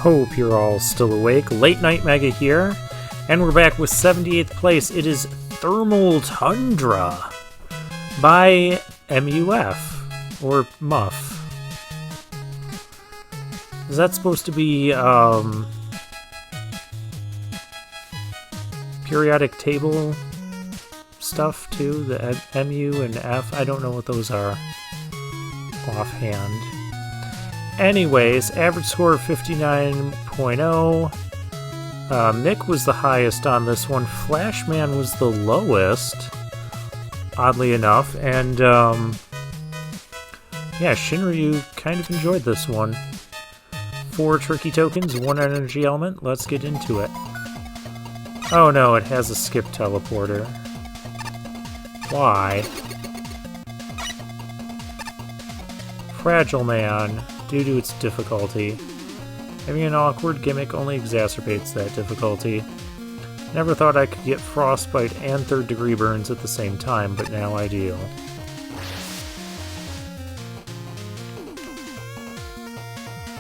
Hope you're all still awake. Late Night Mega here, and we're back with 78th place. It is Thermal Tundra by MUF, or Muff. Is that supposed to be, periodic table stuff too? The MU and F? I don't know what those are offhand. Anyways, average score of 59.0. Mick was the highest on this one. Flashman was the lowest, oddly enough. And, yeah, Shinryu kind of enjoyed this one. 4 tricky tokens, 1 energy element. Let's get into it. Oh no, it has a skip teleporter. Why? Fragile Man. Due to its difficulty. Having an awkward gimmick only exacerbates that difficulty. Never thought I could get frostbite and 3rd degree burns at the same time, but now I do.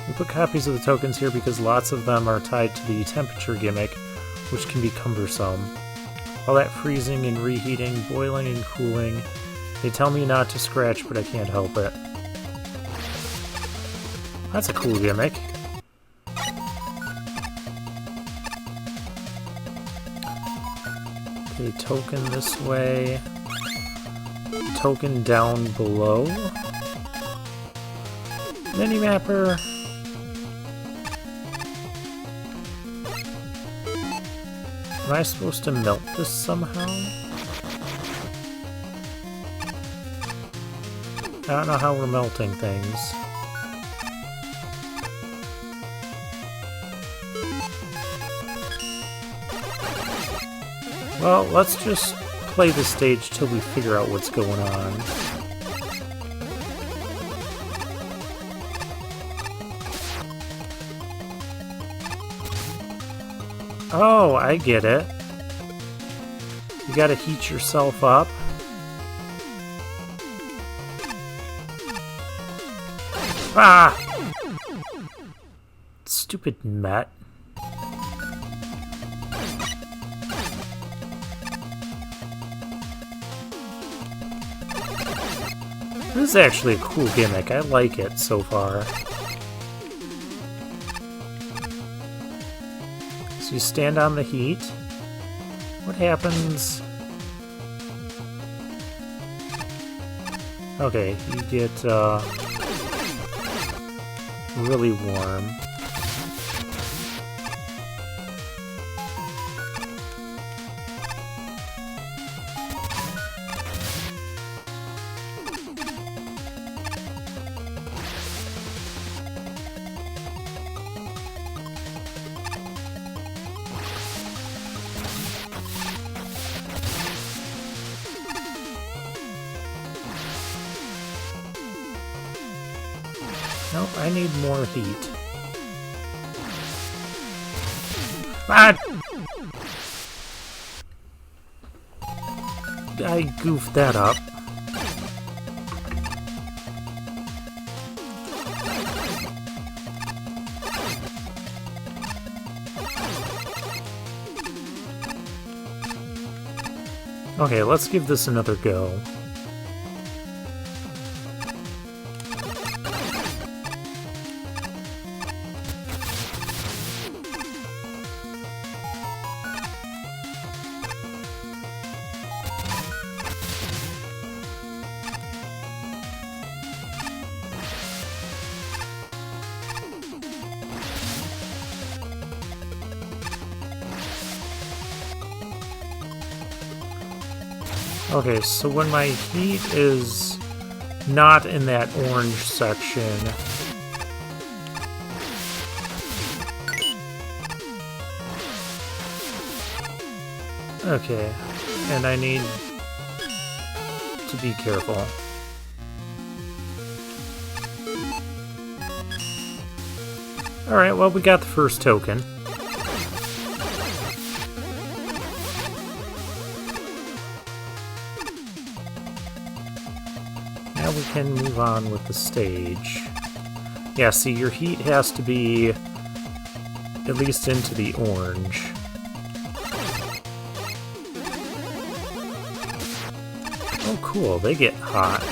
We put copies of the tokens here because lots of them are tied to the temperature gimmick, which can be cumbersome. All that freezing and reheating, boiling and cooling. They tell me not to scratch, but I can't help it. That's a cool gimmick. Okay, token this way. Token down below. Minimapper. Am I supposed to melt this somehow? I don't know how we're melting things. Well, let's just play the stage till we figure out what's going on. Oh, I get it. You gotta heat yourself up. Ah! Stupid Met. This is actually a cool gimmick. I like it so far. So you stand on the heat. What happens? Okay, you get really warm. Nope, I need more heat. Ah! I goofed that up. Okay, let's give this another go. Okay, so when my heat is not in that orange section, okay, and I need to be careful. Alright, well, we got the first token. Now we can move on with the stage. Yeah, see, your heat has to be at least into the orange. Oh cool, they get hot.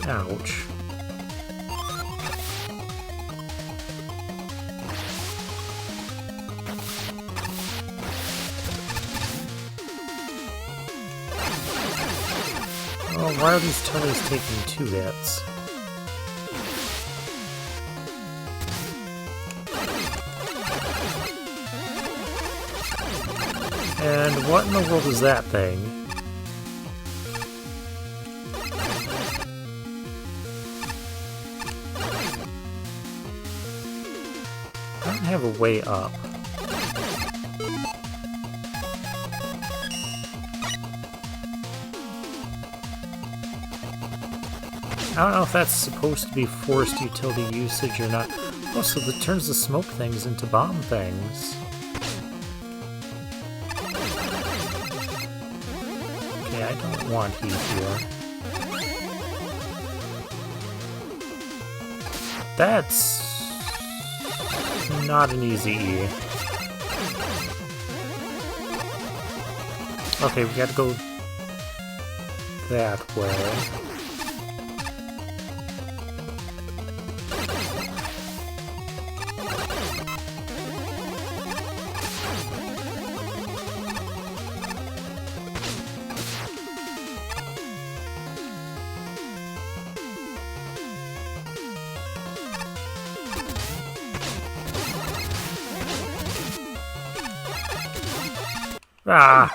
Ouch. Oh, why are these Tullies taking 2 hits? And what in the world is that thing? I don't have a way up. I don't know if that's supposed to be forced utility usage or not. Also, that turns the smoke things into bomb things. Okay, I don't want heat here. That's not an easy E. Okay, we gotta go that way. Ah!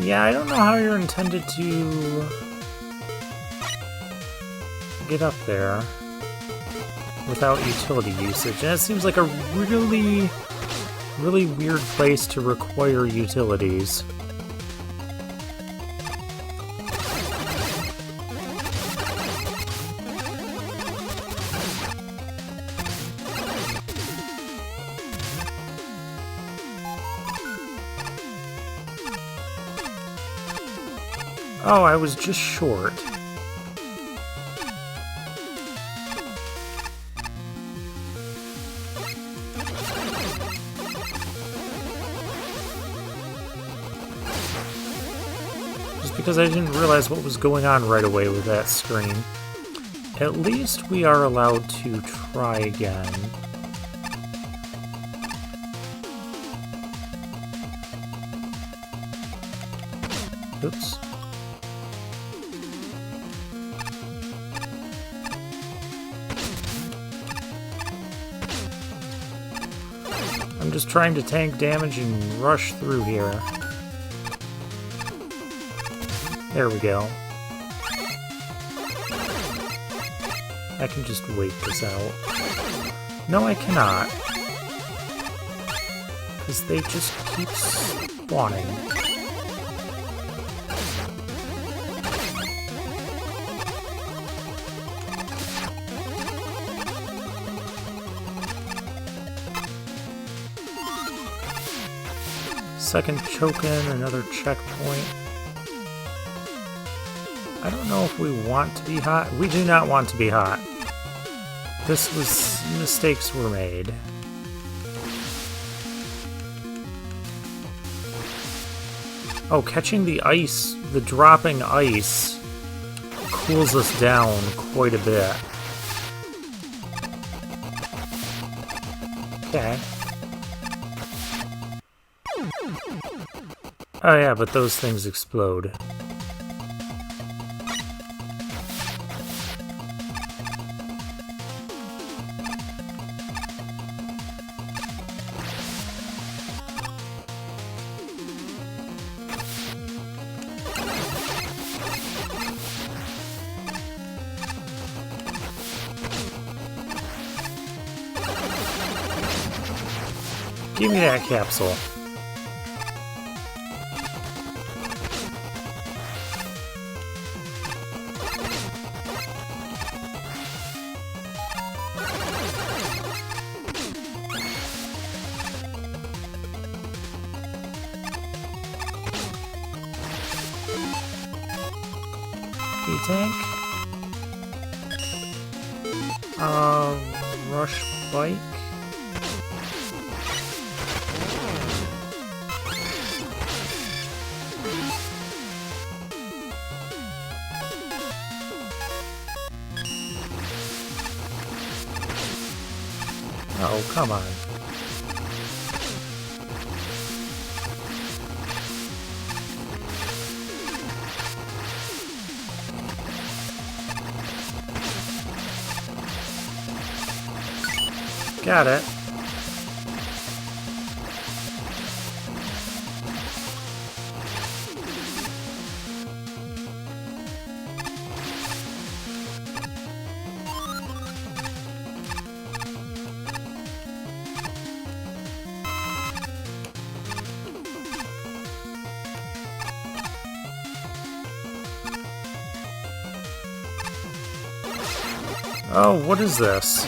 Yeah, I don't know how you're intended to get up there without utility usage. And it seems like a really weird place to require utilities. Oh, I was just short. Just because I didn't realize what was going on right away with that screen. At least we are allowed to try again. Oops. I'm just trying to tank damage and rush through here. There we go. I can just wait this out. No, I cannot. Because they just keep spawning. Second choke in, another checkpoint. I don't know if we want to be hot. We do not want to be hot. This was... mistakes were made. Oh, catching the ice, the dropping ice, cools us down quite a bit. Okay. Oh yeah, but those things explode. Give me that capsule. Tank. Rush bike. Oh, come on. Got it. Oh, what is this?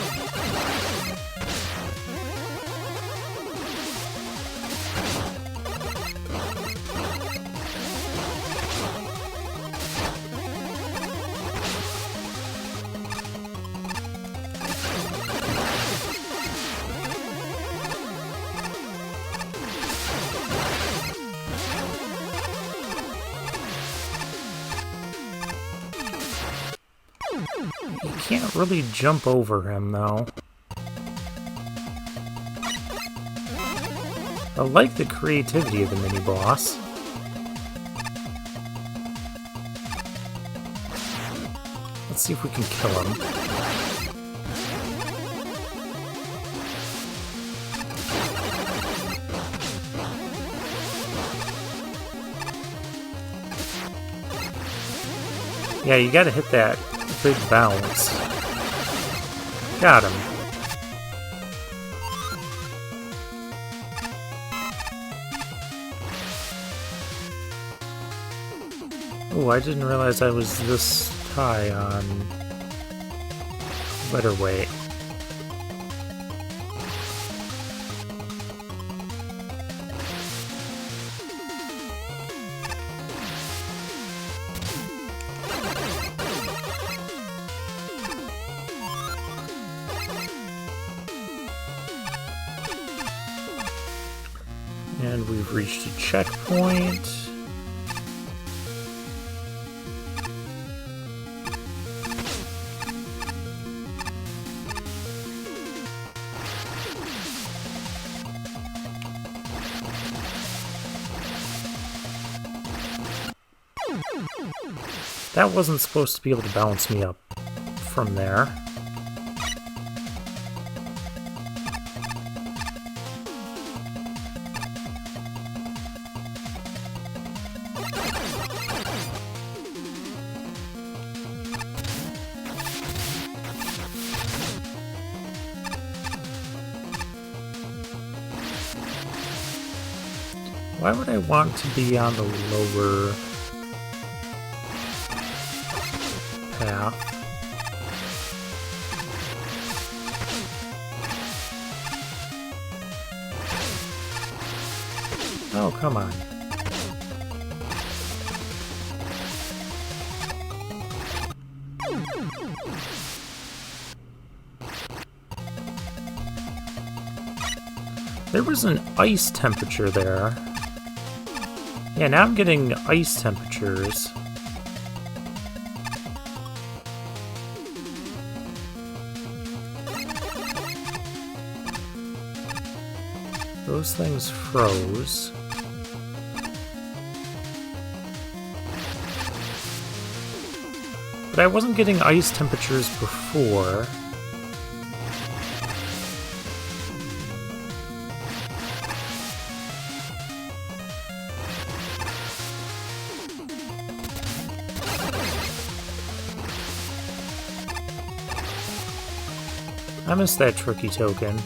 You can't really jump over him, though. I like the creativity of the mini-boss. Let's see if we can kill him. Yeah, you gotta hit that big bounce. Got him. Oh, I didn't realize I was this high on better weight. And we've reached a checkpoint. That wasn't supposed to be able to bounce me up from there. Why would I want to be on the lower path? Oh, come on. There was an ice temperature there. Yeah, now I'm getting ice temperatures. Those things froze. But I wasn't getting ice temperatures before. I missed that tricky token.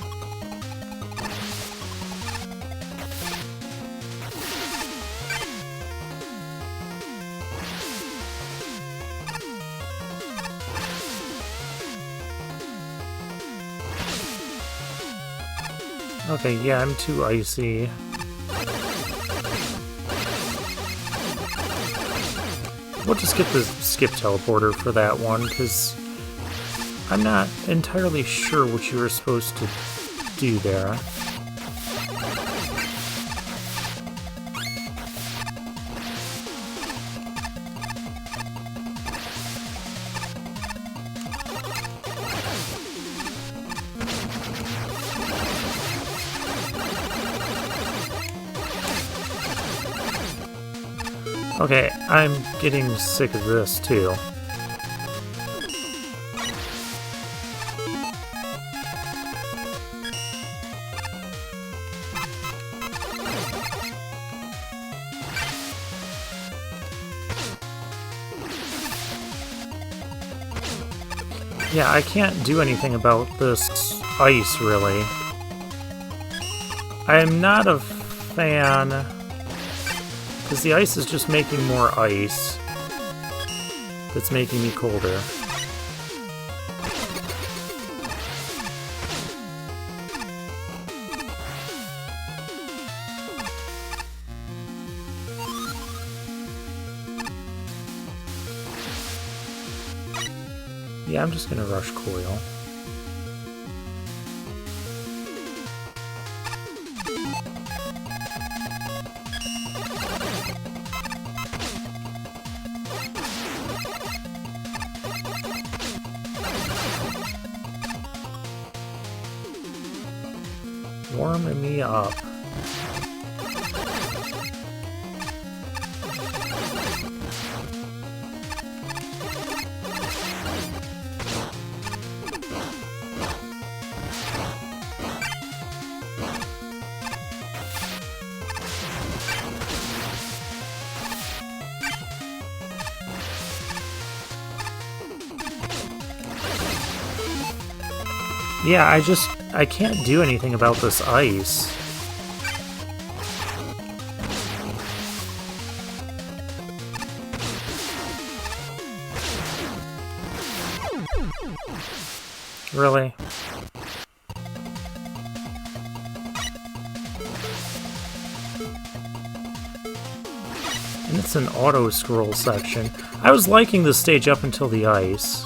Okay, yeah, I'm too icy. We'll just get the skip teleporter for that one, because I'm not entirely sure what you were supposed to do there. Okay, I'm getting sick of this too. Yeah, I can't do anything about this ice, really. I'm not a fan, because the ice is just making more ice that's making me colder. Yeah, I'm just gonna rush coil. Warming me up. Yeah, I can't do anything about this ice. Really? And it's an auto-scroll section. I was liking this stage up until the ice.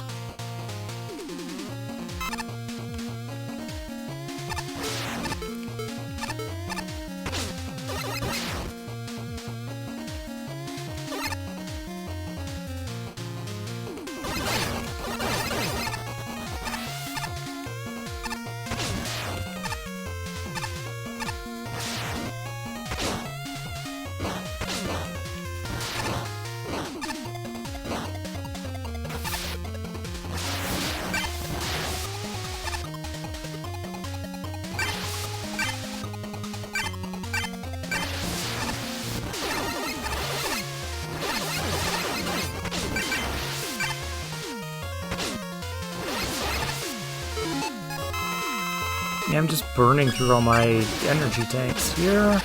Yeah, I'm just burning through all my energy tanks here.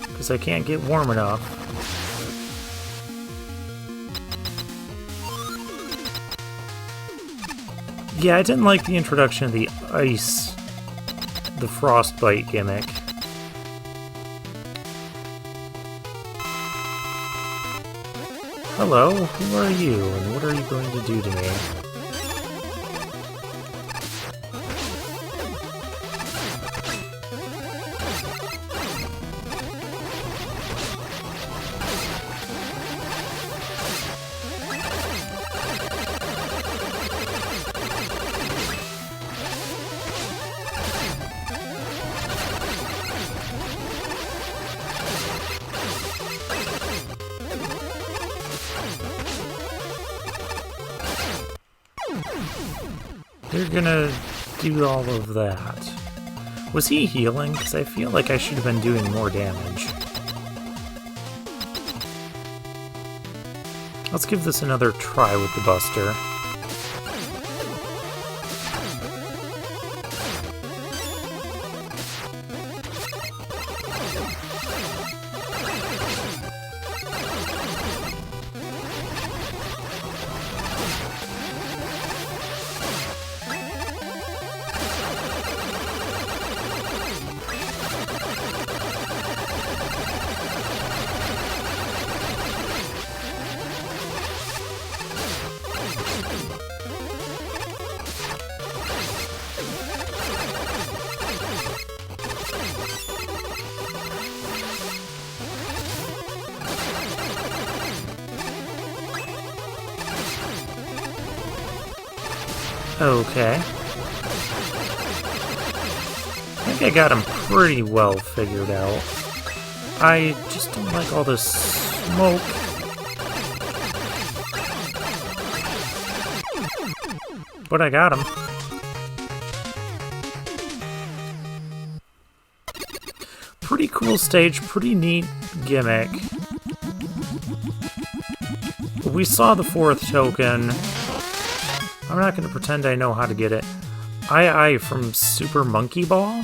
Because I can't get warm enough. Yeah, I didn't like the introduction of the ice, the frostbite gimmick. Hello, who are you, and what are you going to do to me? You're gonna do all of that. Was he healing? Because I feel like I should have been doing more damage. Let's give this another try with the Buster. Okay. I think I got him pretty well figured out. I just don't like all this smoke. But I got him. Pretty cool stage, pretty neat gimmick. We saw the fourth token. I'm not going to pretend I know how to get it. I from Super Monkey Ball?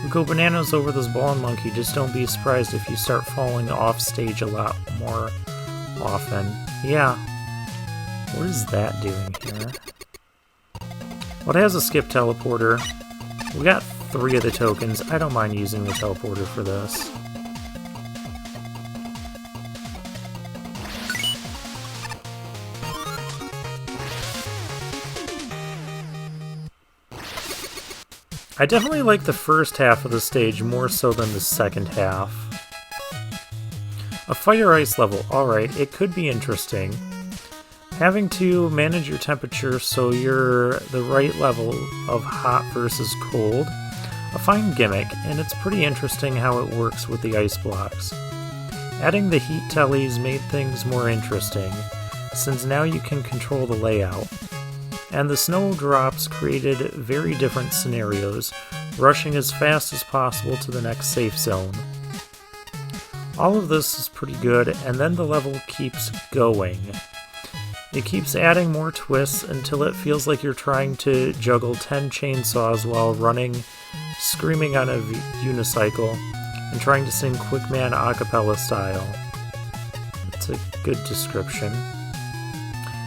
We go bananas over this ball and monkey. Just don't be surprised if you start falling off stage a lot more often. Yeah. What is that doing here? Well, it has a skip teleporter. We got 3 of the tokens. I don't mind using the teleporter for this. I definitely like the first half of the stage more so than the second half. A fire ice level, alright, it could be interesting. Having to manage your temperature so you're the right level of hot versus cold. A fine gimmick, and it's pretty interesting how it works with the ice blocks. Adding the heat tellies made things more interesting, since now you can control the layout. And the snowdrops created very different scenarios, rushing as fast as possible to the next safe zone. All of this is pretty good, and then the level keeps going. It keeps adding more twists until it feels like you're trying to juggle 10 chainsaws while running, screaming on a unicycle, and trying to sing Quickman a cappella style. It's a good description.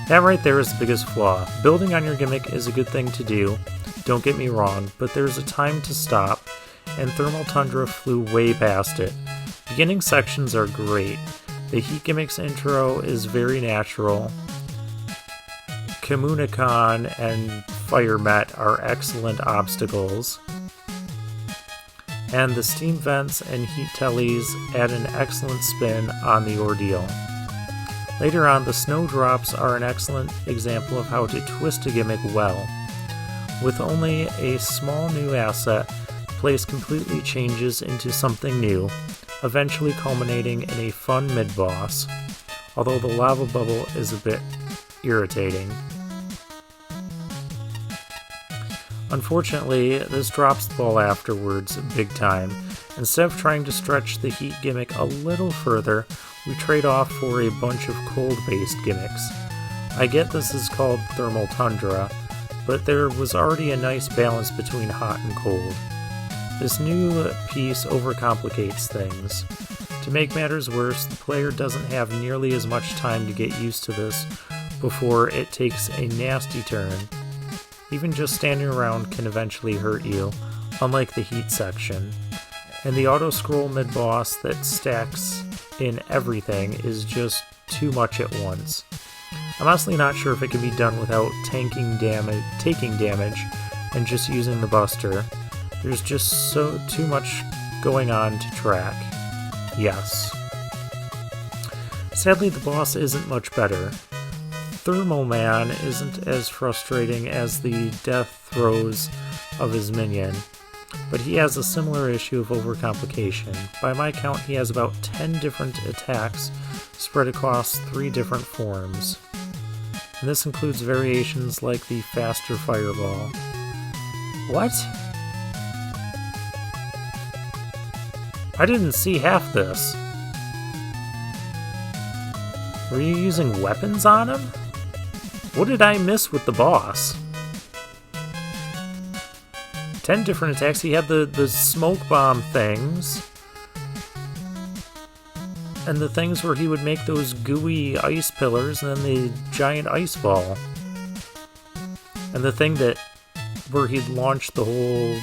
That right there is the biggest flaw. Building on your gimmick is a good thing to do, don't get me wrong, but there's a time to stop, and Thermal Tundra flew way past it. Beginning sections are great. The Heat Gimmicks intro is very natural. Communicon and Fire Met are excellent obstacles. And the steam vents and heat tellies add an excellent spin on the ordeal. Later on, the snowdrops are an excellent example of how to twist a gimmick well. With only a small new asset, place completely changes into something new, eventually culminating in a fun mid-boss, although the lava bubble is a bit irritating. Unfortunately, this drops the ball afterwards, big time. Instead of trying to stretch the heat gimmick a little further, we trade off for a bunch of cold-based gimmicks. I get this is called Thermal Tundra, but there was already a nice balance between hot and cold. This new piece overcomplicates things. To make matters worse, the player doesn't have nearly as much time to get used to this before it takes a nasty turn. Even just standing around can eventually hurt you, unlike the heat section. And the auto-scroll mid-boss that stacks in everything is just too much at once. I'm honestly not sure if it can be done without taking damage and just using the buster. There's just too much going on to track. Yes. Sadly, the boss isn't much better. Thermal Man isn't as frustrating as the death throes of his minion, but he has a similar issue of overcomplication. By my count, he has about 10 different attacks spread across 3 different forms. And this includes variations like the faster fireball. What? I didn't see half this. Were you using weapons on him? What did I miss with the boss? 10 different attacks. He had the smoke bomb things. And the things where he would make those gooey ice pillars and then the giant ice ball. And the thing where he'd launch the whole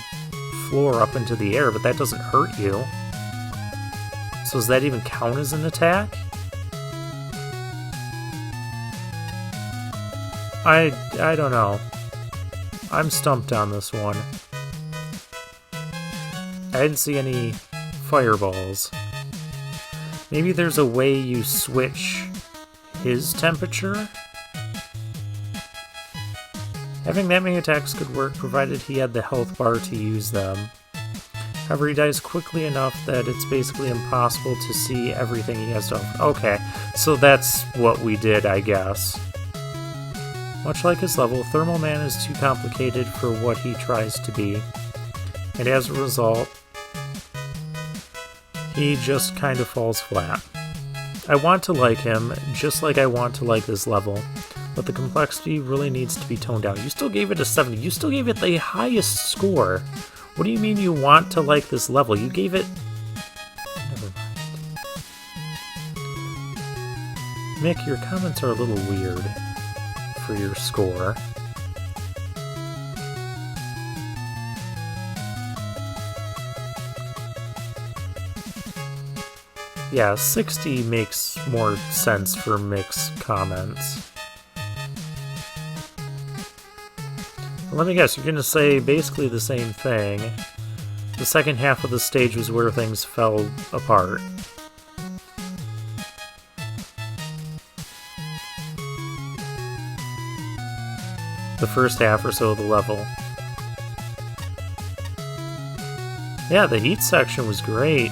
floor up into the air, but that doesn't hurt you. So does that even count as an attack? I don't know. I'm stumped on this one. I didn't see any fireballs. Maybe there's a way you switch his temperature? Having that many attacks could work provided he had the health bar to use them. However, he dies quickly enough that it's basically impossible to see everything he has to offer. Okay, so that's what we did, I guess. Much like his level, Thermal Man is too complicated for what he tries to be. And as a result, he just kind of falls flat. I want to like him, just like I want to like this level, but the complexity really needs to be toned down. You still gave it a 70. You still gave it the highest score. What do you mean you want to like this level? You gave it... Never mind. Mick, your comments are a little weird for your score. Yeah, 60 makes more sense for Mick's comments. Let me guess, you're going to say basically the same thing. The second half of the stage was where things fell apart. The first half or so of the level. Yeah, the heat section was great.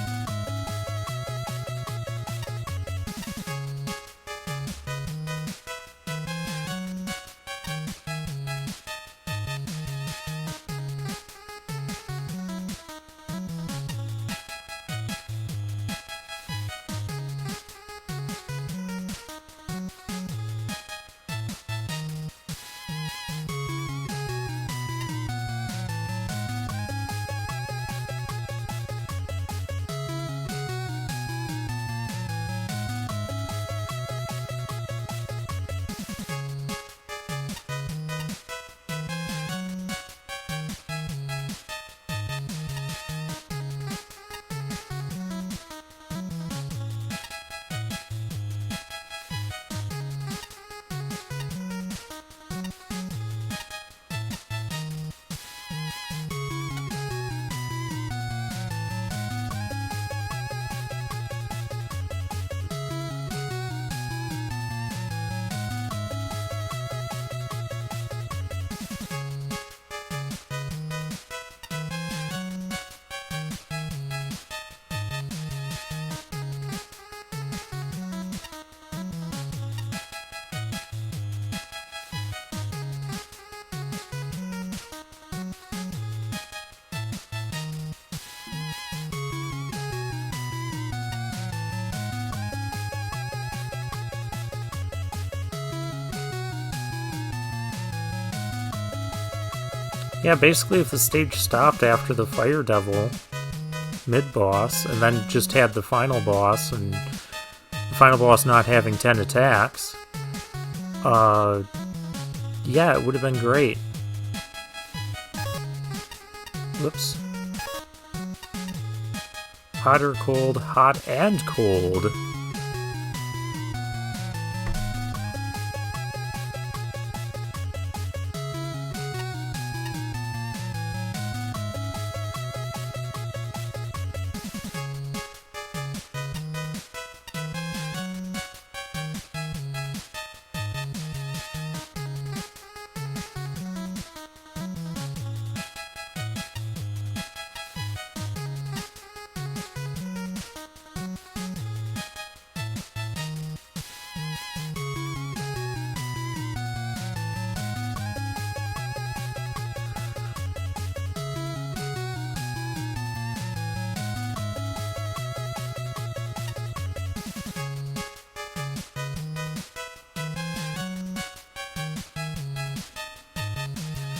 Yeah, basically if the stage stopped after the Fire Devil mid-boss, and then just had the final boss, and the final boss not having 10 attacks, yeah, it would have been great. Whoops. Hot or cold? Hot and cold.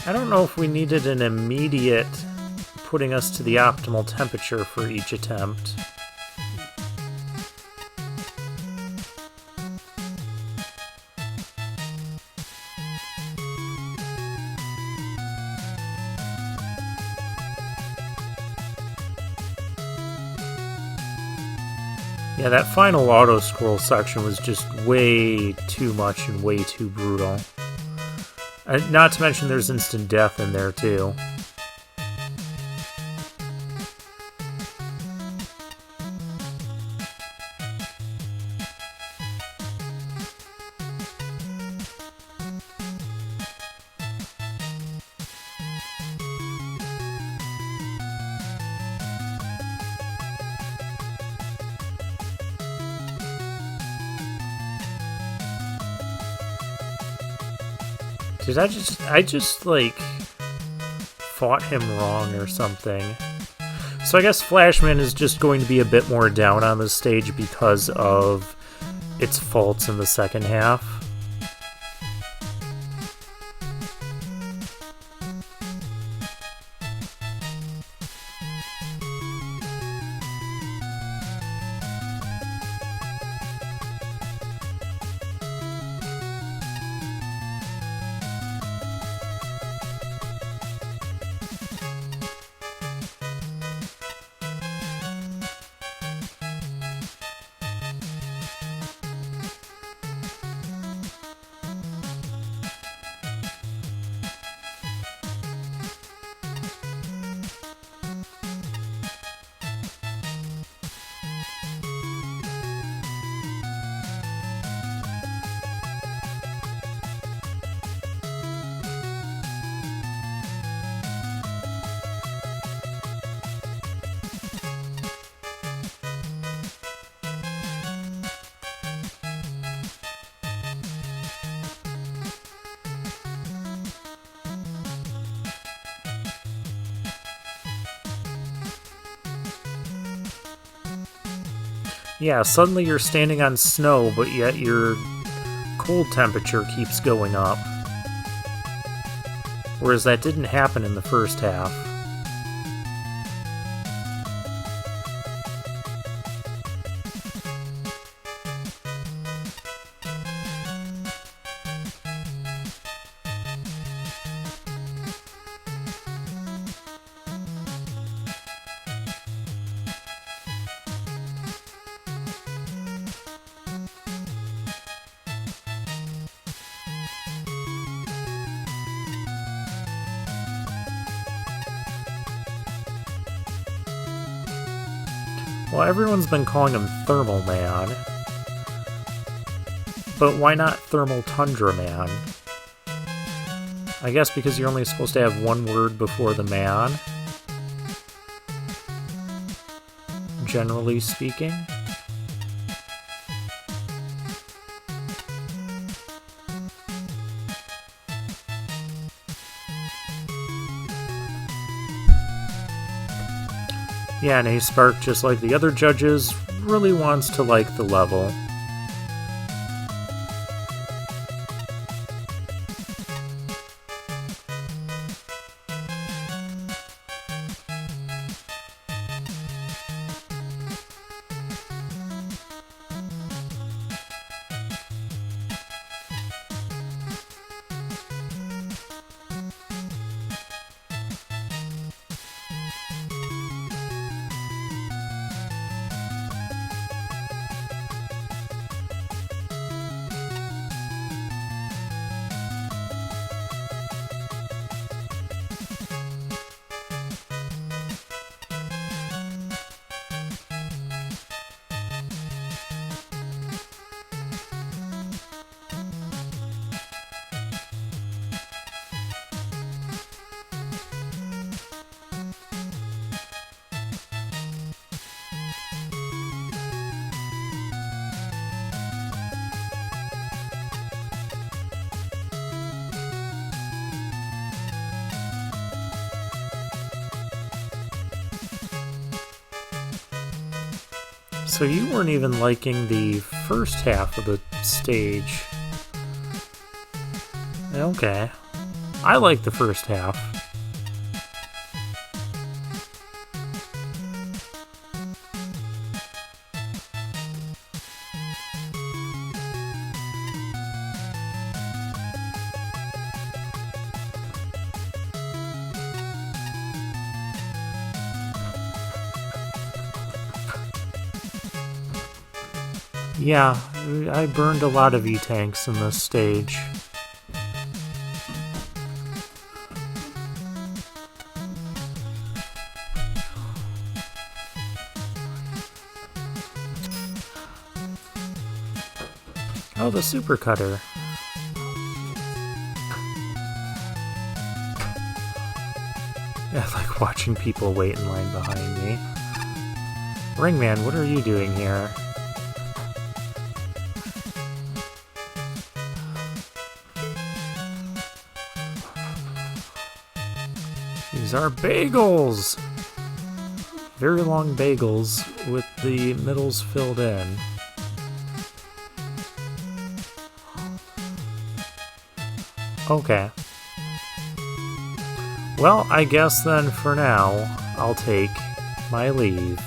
I don't know if we needed an immediate putting us to the optimal temperature for each attempt. Yeah, that final auto-scroll section was just way too much and way too brutal. Not to mention there's instant death in there too. I just like fought him wrong or something. So I guess Flashman is just going to be a bit more down on this stage because of its faults in the second half. Yeah, suddenly you're standing on snow, but yet your cold temperature keeps going up. Whereas that didn't happen in the first half. Well, everyone's been calling him Thermal Man. But why not Thermal Tundra Man? I guess because you're only supposed to have one word before the man. Generally speaking. Yeah, and A-Spark, just like the other judges, really wants to like the level. So you weren't even liking the first half of the stage. Okay. I like the first half. Yeah, I burned a lot of E-tanks in this stage. Oh, the super cutter. Yeah, I like watching people wait in line behind me. Ringman, what are you doing here? These are bagels! Very long bagels with the middles filled in. Okay. Well, I guess then for now, I'll take my leave.